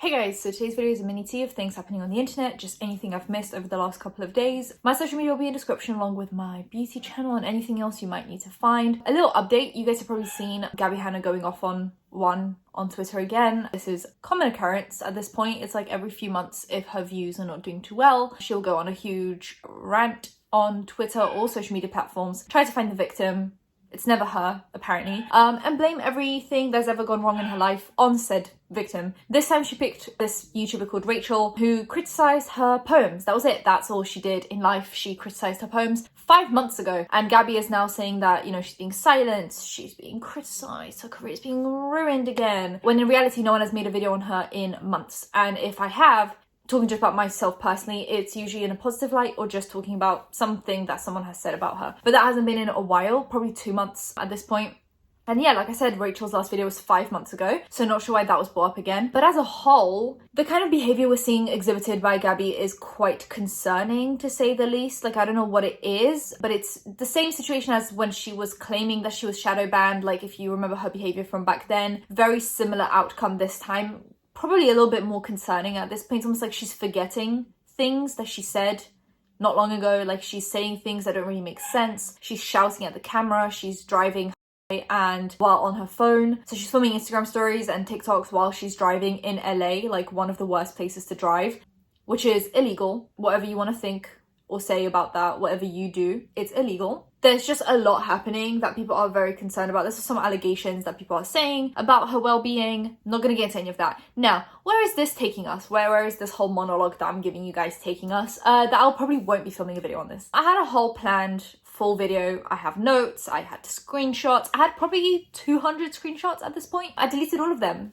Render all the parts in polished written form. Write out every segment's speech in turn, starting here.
Hey guys, so today's video is a mini tea of things happening on the internet, just anything I've missed over the last couple of days. My social media will be in the description along with my beauty channel and anything else you might need to find. A little update, you guys have probably seen Gabby Hanna going off on Twitter again. This is common occurrence at this point. It's like every few months, if her views are not doing too well, she'll go on a huge rant on Twitter or social media platforms, try to find the victim. It's never her, apparently, and blame everything that's ever gone wrong in her life on said victim. This time she picked this YouTuber called Rachel who criticised her poems. That was it. That's all she did in life. She criticised her poems 5 months ago. And Gabby is now saying that, you know, she's being silenced, she's being criticised, her career is being ruined again. When in reality, no one has made a video on her in months. And if I have, talking just about myself personally, it's usually in a positive light or just talking about something that someone has said about her. But that hasn't been in a while, probably 2 months at this point. And yeah, like I said, Rachel's last video was 5 months ago, so not sure why that was brought up again. But as a whole, the kind of behaviour we're seeing exhibited by Gabby is quite concerning, to say the least. Like, I don't know what it is, but it's the same situation as when she was claiming that she was shadow banned. Like, if you remember her behaviour from back then, very similar outcome this time. Probably a little bit more concerning at this point. It's almost like she's forgetting things that she said not long ago. Like, she's saying things that don't really make sense. She's shouting at the camera. She's driving and while on her phone. So she's filming Instagram stories and TikToks while she's driving in LA, like one of the worst places to drive, which is illegal. Whatever you want to think or say about that, whatever you do, it's illegal. There's just a lot happening that people are very concerned about. This is some allegations that people are saying about her well-being. Not going to get into any of that. Now, where is this taking us? Where is this whole monologue that I'm giving you guys taking us? That I'll probably won't be filming a video on this. I had a whole planned full video. I have notes, I had screenshots. I had probably 200 screenshots at this point. I deleted all of them.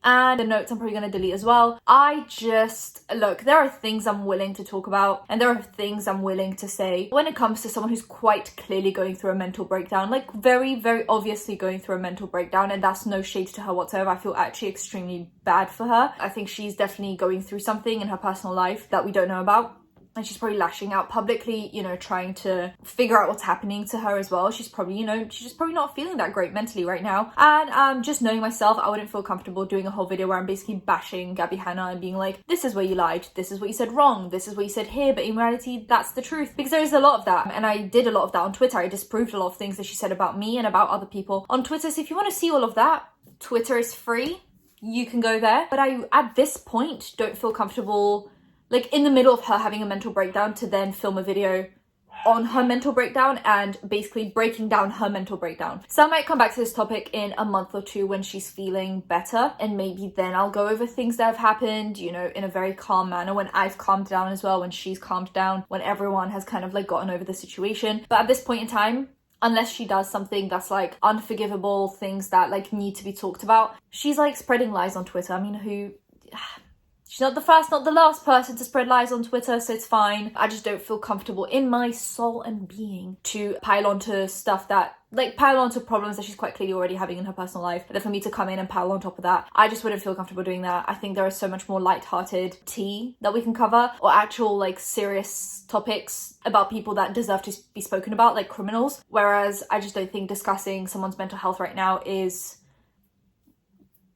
And the notes I'm probably going to delete as well. Look, there are things I'm willing to talk about and there are things I'm willing to say when it comes to someone who's quite clearly going through a mental breakdown, like very, very obviously going through a mental breakdown, and that's no shade to her whatsoever. I feel actually extremely bad for her. I think she's definitely going through something in her personal life that we don't know about. And she's probably lashing out publicly, you know, trying to figure out what's happening to her as well. She's probably, you know, she's just probably not feeling that great mentally right now. And just knowing myself, I wouldn't feel comfortable doing a whole video where I'm basically bashing Gabby Hanna and being like, this is where you lied, this is what you said wrong, this is what you said here, but in reality, that's the truth. Because there is a lot of that. And I did a lot of that on Twitter. I disproved a lot of things that she said about me and about other people on Twitter. So if you want to see all of that, Twitter is free. You can go there. But I, at this point, don't feel comfortable, like in the middle of her having a mental breakdown, to then film a video on her mental breakdown and basically breaking down her mental breakdown. So I might come back to this topic in a month or two when she's feeling better, and maybe then I'll go over things that have happened, you know, in a very calm manner, when I've calmed down as well, when she's calmed down, when everyone has kind of like gotten over the situation. But at this point in time, unless she does something that's like unforgivable, things that like need to be talked about, she's like spreading lies on Twitter. I mean, she's not the first, not the last person to spread lies on Twitter, so it's fine. I just don't feel comfortable in my soul and being to pile onto stuff that, like, pile onto problems that she's quite clearly already having in her personal life. But then for me to come in and pile on top of that, I just wouldn't feel comfortable doing that. I think there is so much more lighthearted tea that we can cover, or actual, like, serious topics about people that deserve to be spoken about, like criminals. Whereas I just don't think discussing someone's mental health right now is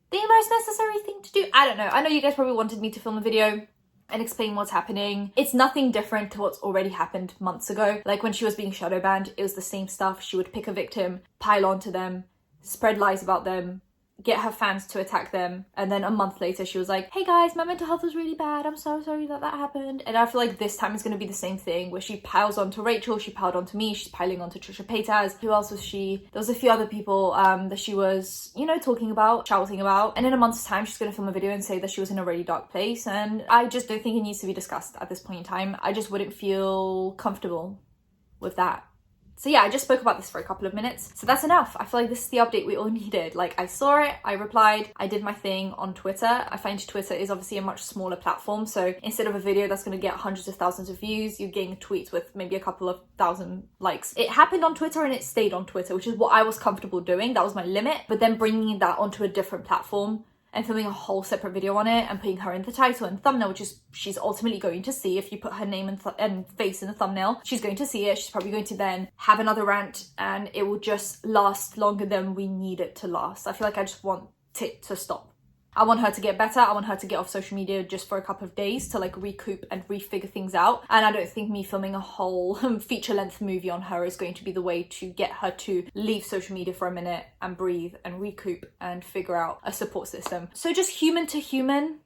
the most necessary thing to do. I don't know. I know you guys probably wanted me to film a video and explain what's happening. It's nothing different to what's already happened months ago. Like when she was being shadow banned, it was the same stuff. She would pick a victim, pile onto them, spread lies about them, get her fans to attack them, and then a month later she was like, hey guys, my mental health was really bad, I'm so sorry that happened. And I feel like this time is going to be the same thing, where she piles onto Rachel, she piled onto me, she's piling onto Trisha Paytas. Who else was she? There was a few other people that she was, you know, talking about, shouting about. And in a month's time she's going to film a video and say that she was in a really dark place, and I just don't think it needs to be discussed at this point in time. I just wouldn't feel comfortable with that. So yeah, I just spoke about this for a couple of minutes. So that's enough. I feel like this is the update we all needed. Like, I saw it, I replied, I did my thing on Twitter. I find Twitter is obviously a much smaller platform. So instead of a video that's going to get hundreds of thousands of views, you're getting tweets with maybe a couple of thousand likes. It happened on Twitter and it stayed on Twitter, which is what I was comfortable doing. That was my limit. But then bringing that onto a different platform and filming a whole separate video on it and putting her in the title and thumbnail, which is she's ultimately going to see. If you put her name and face in the thumbnail, she's going to see it. She's probably going to then have another rant and it will just last longer than we need it to last. I feel like I just want it to stop. I want her to get better. I want her to get off social media just for a couple of days to like recoup and refigure things out. And I don't think me filming a whole feature-length movie on her is going to be the way to get her to leave social media for a minute and breathe and recoup and figure out a support system. So just human to human,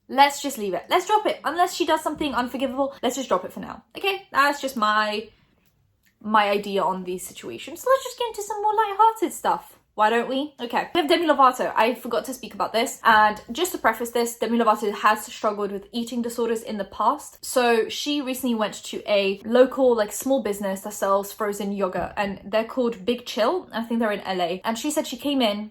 let's just leave it. Let's drop it. Unless she does something unforgivable, let's just drop it for now. Okay, that's just my idea on these situations. So let's just get into some more light-hearted stuff. Why don't we? Okay, we have Demi Lovato. I forgot to speak about this. And just to preface this, Demi Lovato has struggled with eating disorders in the past. So she recently went to a local, like, small business that sells frozen yogurt. And they're called Big Chill. I think they're in LA. And she said she came in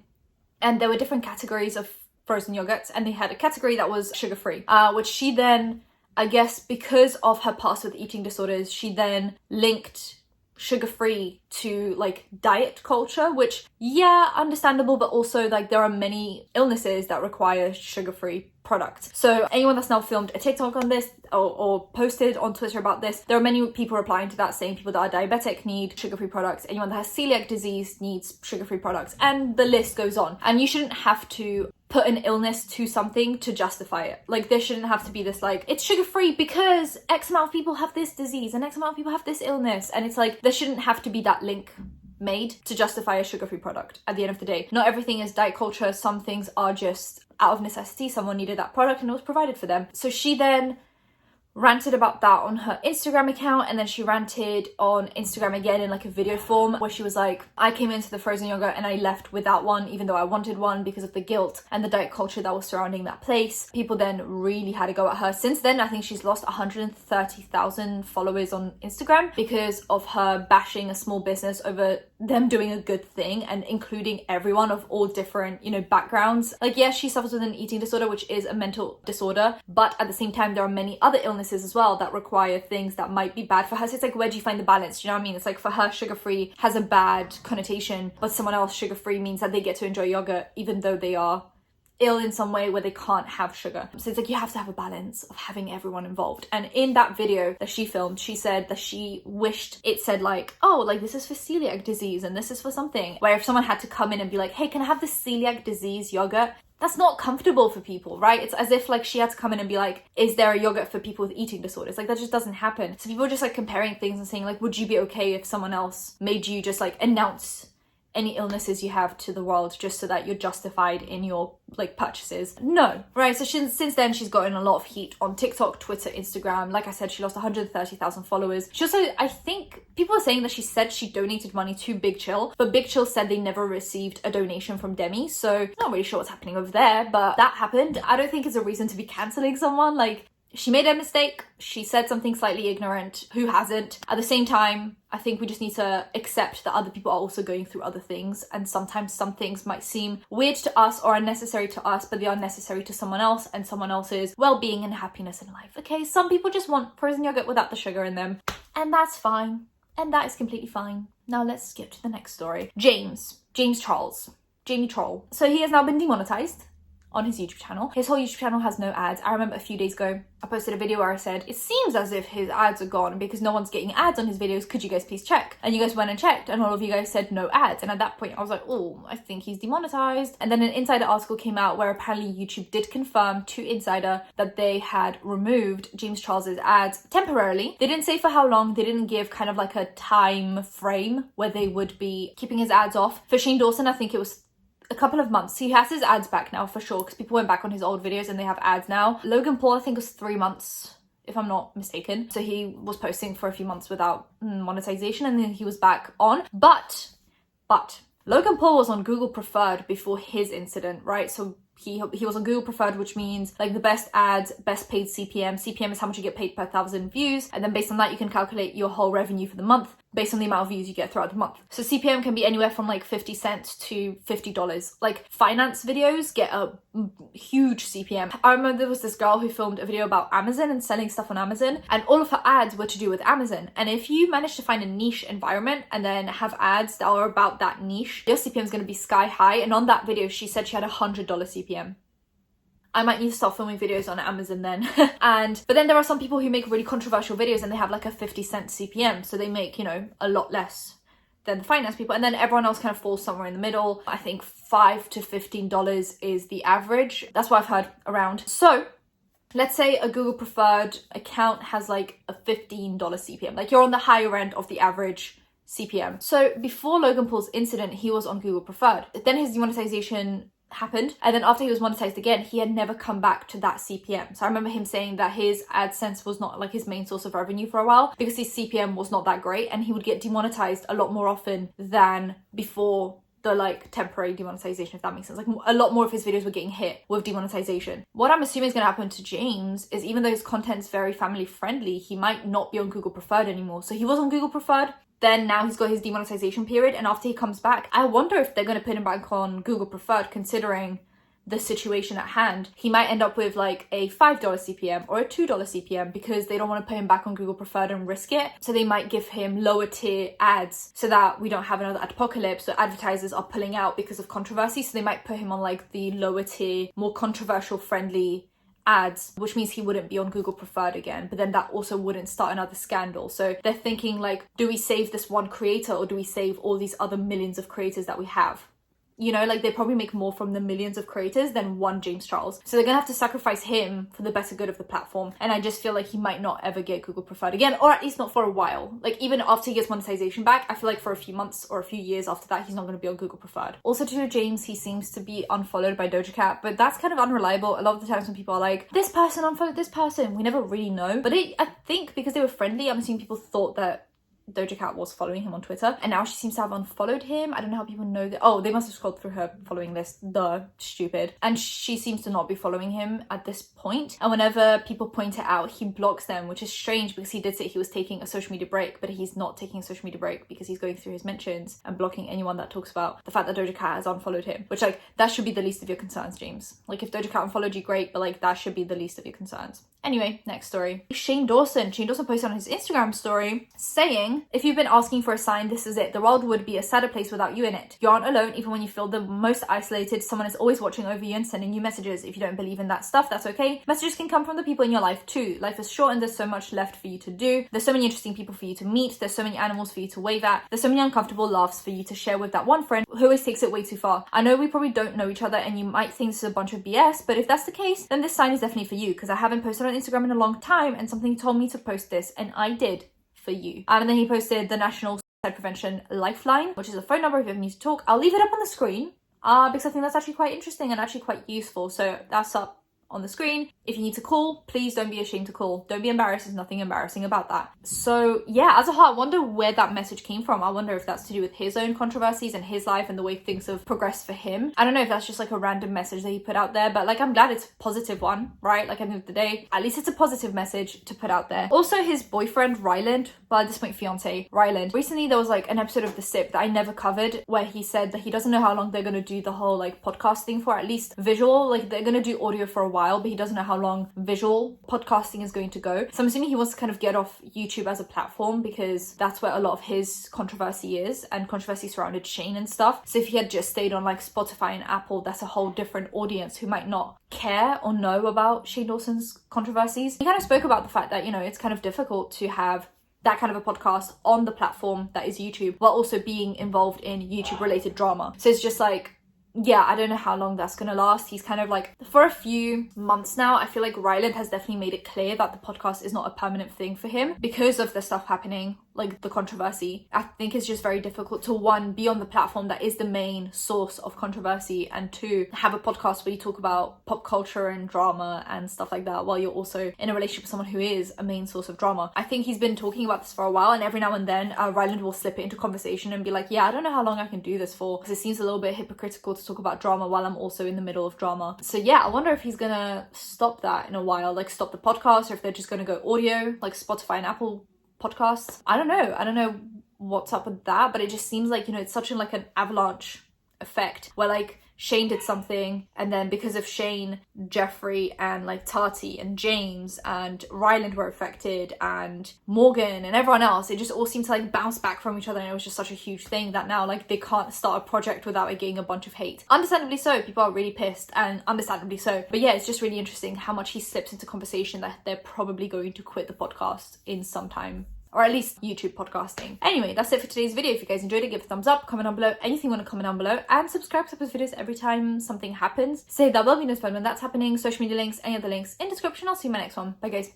and there were different categories of frozen yogurts. And they had a category that was sugar-free, which she then, I guess, because of her past with eating disorders, she then linked sugar-free to like diet culture, which, yeah, understandable, but also like there are many illnesses that require sugar-free products. So anyone that's now filmed a TikTok on this or posted on Twitter about this, there are many people replying to that saying people that are diabetic need sugar-free products, anyone that has celiac disease needs sugar-free products, and the list goes on. And you shouldn't have to put an illness to something to justify it. Like, there shouldn't have to be this like, it's sugar-free because X amount of people have this disease and X amount of people have this illness, and it's like there shouldn't have to be that link made to justify a sugar-free product. At the end of the day, not everything is diet culture. Some things are just out of necessity. Someone needed that product and it was provided for them. So she then ranted about that on her Instagram account, and then she ranted on Instagram again in like a video form where she was like, I came into the frozen yogurt and I left without one even though I wanted one because of the guilt and the diet culture that was surrounding that place. People then really had to go at her. Since then, I think she's lost 130,000 followers on Instagram because of her bashing a small business over them doing a good thing and including everyone of all different, you know, backgrounds. Like, yes, she suffers with an eating disorder, which is a mental disorder, but at the same time, there are many other illnesses as well that require things that might be bad for her. So it's like, where do you find the balance? Do you know what I mean? It's like, for her, sugar-free has a bad connotation, but someone else, sugar-free means that they get to enjoy yogurt even though they are ill in some way where they can't have sugar. So it's like, you have to have a balance of having everyone involved. And in that video that she filmed, she said that she wished it said like, oh, like this is for celiac disease and this is for something, where if someone had to come in and be like, hey, can I have this celiac disease yogurt? That's not comfortable for people, right? It's as if like she had to come in and be like, is there a yogurt for people with eating disorders? Like, that just doesn't happen. So people are just like comparing things and saying like, would you be okay if someone else made you just like announce any illnesses you have to the world just so that you're justified in your like purchases? No, right? So since then she's gotten a lot of heat on TikTok, Twitter, Instagram. Like I said, she lost 130,000 followers. She also, I think people are saying that she said she donated money to Big Chill, but Big Chill said they never received a donation from Demi. So not really sure what's happening over there, but that happened. I don't think it's a reason to be cancelling someone. Like, she made a mistake. She said something slightly ignorant. Who hasn't? At the same time, I think we just need to accept that other people are also going through other things. And sometimes some things might seem weird to us or unnecessary to us, but they are necessary to someone else and someone else's well-being and happiness in life. Okay, some people just want frozen yogurt without the sugar in them. And that's fine. And that is completely fine. Now let's skip to the next story. Jamie Troll. So he has now been demonetized on his YouTube channel. His whole YouTube channel has no ads. I remember a few days ago, I posted a video where I said, it seems as if his ads are gone because no one's getting ads on his videos. Could you guys please check? And you guys went and checked and all of you guys said no ads. And at that point I was like, oh, I think he's demonetized. And then an Insider article came out where apparently YouTube did confirm to Insider that they had removed James Charles's ads temporarily. They didn't say for how long. They didn't give kind of like a time frame where they would be keeping his ads off. For Shane Dawson, I think it was a couple of months. He has his ads back now for sure because people went back on his old videos and they have ads now. Logan Paul, I think, was 3 months if I'm not mistaken. So he was posting for a few months without monetization and then he was back on. But Logan Paul was on Google Preferred before his incident, right? So he was on Google Preferred, which means like the best ads, best paid CPM. CPM is how much you get paid per 1,000 views. And then based on that, you can calculate your whole revenue for the month based on the amount of views you get throughout the month. So CPM can be anywhere from like 50 cents to $50. Like finance videos get a huge CPM. I remember there was this girl who filmed a video about Amazon and selling stuff on Amazon, and all of her ads were to do with Amazon. And if you manage to find a niche environment and then have ads that are about that niche, your CPM is going to be sky high. And on that video, she said she had $100 CPM. I might need to start filming videos on Amazon then. But then there are some people who make really controversial videos and they have like a 50 cent CPM. So they make, you know, a lot less then the finance people, and then everyone else kind of falls somewhere in the middle. I think $5 to $15 is the average. That's what I've heard around. So let's say a Google preferred account has like a $15 CPM, like you're on the higher end of the average CPM. So before Logan Paul's incident, he was on Google preferred. Then his demonetization happened, and then after he was monetized again, he had never come back to that CPM. So I remember him saying that his AdSense was not like his main source of revenue for a while because his CPM was not that great, and he would get demonetized a lot more often than before the like temporary demonetization, if that makes sense. Like a lot more of his videos were getting hit with demonetization. What I'm assuming is going to happen to James is, even though his content's very family friendly, he might not be on Google preferred anymore. So he was on Google preferred, then now he's got his demonetization period, and after he comes back, I wonder if they're going to put him back on Google preferred, considering the situation at hand. He might end up with like a $5 CPM or a $2 CPM because they don't want to put him back on Google preferred and risk it. So they might give him lower tier ads so that we don't have another apocalypse. So advertisers are pulling out because of controversy. So they might put him on like the lower tier, more controversial friendly ads, which means he wouldn't be on Google preferred again, but then that also wouldn't start another scandal. So they're thinking like, do we save this one creator or do we save all these other millions of creators that we have? You know, like they probably make more from the millions of creators than one James Charles. So they're gonna have to sacrifice him for the better good of the platform. And I just feel like he might not ever get Google preferred again, or at least not for a while. Like even after he gets monetization back, I feel like for a few months or a few years after that, he's not gonna be on Google preferred. Also to James, he seems to be unfollowed by Doja Cat, but that's kind of unreliable. A lot of the times when people are like, this person unfollowed this person, we never really know. But I think because they were friendly, I'm assuming people thought that Doja Cat was following him on Twitter, and now she seems to have unfollowed him. I don't know how people know that. Oh, they must have scrolled through her following list. Duh, stupid. And she seems to not be following him at this point. And whenever people point it out, he blocks them, which is strange because he did say he was taking a social media break, but he's not taking a social media break because he's going through his mentions and blocking anyone that talks about the fact that Doja Cat has unfollowed him, which like that should be the least of your concerns, James. Like if Doja Cat unfollowed you, great, but like that should be the least of your concerns. Anyway, next story. Shane Dawson posted on his Instagram story saying, if you've been asking for a sign, this is it. The world would be a sadder place without you in it. You aren't alone. Even when you feel the most isolated, someone is always watching over you and sending you messages. If you don't believe in that stuff, that's okay. Messages can come from the people in your life too. Life is short and there's so much left for you to do. There's so many interesting people for you to meet. There's so many animals for you to wave at. There's so many uncomfortable laughs for you to share with that one friend who always takes it way too far. I know we probably don't know each other and you might think this is a bunch of BS, but if that's the case, then this sign is definitely for you, because I haven't posted on Instagram in a long time and something told me to post this and I did for you. And then he posted the National Suicide Prevention Lifeline, which is a phone number if you ever need to talk. I'll leave it up on the screen because I think that's actually quite interesting and actually quite useful. So that's up on the screen. If you need to call, please don't be ashamed to call. Don't be embarrassed. There's nothing embarrassing about that. So yeah, as a whole, I wonder where that message came from. I wonder if that's to do with his own controversies and his life and the way things have progressed for him. I don't know if that's just like a random message that he put out there, but like I'm glad it's a positive one, right? Like at the end of the day, at least it's a positive message to put out there. Also, his boyfriend Ryland, well at this point fiance Ryland, recently there was like an episode of The Sip that I never covered where he said that he doesn't know how long they're gonna do the whole like podcast thing for, at least visual. Like they're gonna do audio for a while, but he doesn't know how long visual podcasting is going to go. So I'm assuming he wants to kind of get off YouTube as a platform because that's where a lot of his controversy is, and controversy surrounded Shane and stuff. So if he had just stayed on like Spotify and Apple, that's a whole different audience who might not care or know about Shane Dawson's controversies. He kind of spoke about the fact that, you know, it's kind of difficult to have that kind of a podcast on the platform that is YouTube while also being involved in YouTube related drama. So it's just like, yeah, I don't know how long that's gonna last. He's kind of like, for a few months now, I feel like Ryland has definitely made it clear that the podcast is not a permanent thing for him because of the stuff happening, like the controversy. I think it's just very difficult to, one, be on the platform that is the main source of controversy, and two, have a podcast where you talk about pop culture and drama and stuff like that while you're also in a relationship with someone who is a main source of drama. I think he's been talking about this for a while, and every now and then Ryland will slip it into conversation and be like, yeah, I don't know how long I can do this for, because it seems a little bit hypocritical to talk about drama while I'm also in the middle of drama. So yeah, I wonder if he's gonna stop that in a while, like stop the podcast, or if they're just gonna go audio like Spotify and Apple podcasts. I don't know what's up with that, but it just seems like, you know, it's such a, like an avalanche effect where like Shane did something, and then because of Shane, Jeffrey and like Tati and James and Ryland were affected, and Morgan and everyone else, it just all seemed to like bounce back from each other, and it was just such a huge thing that now like they can't start a project without it getting a bunch of hate. Understandably so, people are really pissed, and understandably so. But yeah, it's just really interesting how much he slips into conversation that they're probably going to quit the podcast in some time or at least YouTube podcasting. Anyway, that's it for today's video. If you guys enjoyed it, give it a thumbs up, comment down below anything you want to comment down below, and subscribe to post videos every time something happens. Say that will be notified when that's happening. Social media links, any other links in description. I'll see you in my next one. Bye guys.